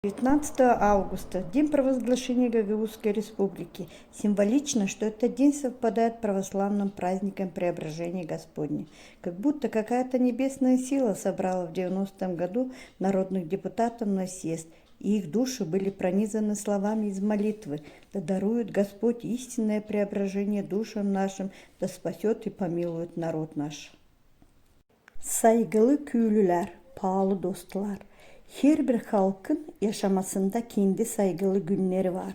19 августа, День провозглашения Гагаузской Республики. Символично, что этот день совпадает с православным праздником Преображения Господня. Как будто какая-то небесная сила собрала в 90-м году народных депутатов на съезд, и их души были пронизаны словами из молитвы: «Да дарует Господь истинное преображение душам нашим, да спасет и помилует народ наш». Saygılı köylüler, pahalı dostlar. Her bir halkın yaşamasında kendi saygılı günleri var.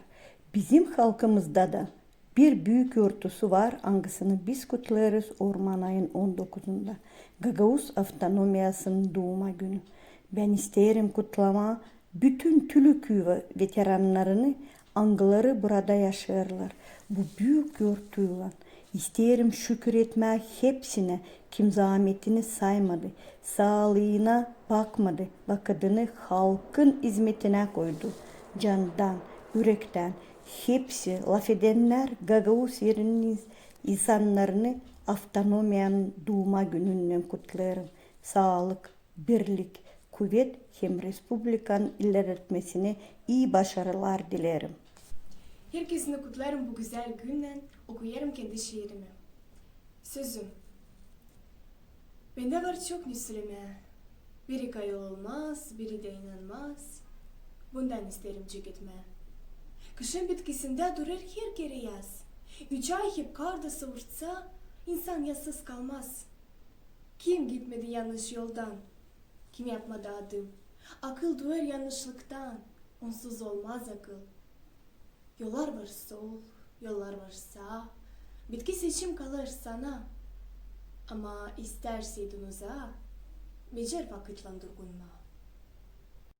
Bizim halkımızda da bir büyük örtüsü var, hangisini biz kutlarız Orman ayın 19'unda. Gagavuz Avtonomiyası'nın doğuma günü. Ben isterim kutlama bütün Tülükü veteranlarını, anıları burada yaşarlar. Bu büyük örtüyle. İsterim şükür etmek hepsine, kim zahmetini saymadı, sağlığına bakmadı, vakadını halkın hizmetine koydu. Candan, yürekten, hepsi laf edenler Gagavuz yerinin insanlarını Avtonomiyanın doğuma gününden kutlarım. Sağlık, birlik, kuvvet hem Respublikanın ilerletmesine iyi başarılar dilerim. Herkesini kutlarım bu güzel günden, okuyarım kendi şiirimi. Sözüm. Bende var çok nüsleme. Biri kayıl olmaz, biri de inanmaz. Bundan isterim ceketme. Kışın bitkisinde durur her kere yaz. 3 ay hep karda savurtsa, insan yazsız kalmaz. Kim gitmedi yanlış yoldan? Kim yapmadı adım? Akıl doğar yanlışlıktan. Onsuz olmaz akıl. Yollar var sol, yollar var sağ. Bitki seçim kalır sana. Ama isterseydin uzağa, becer vakitlendir günma.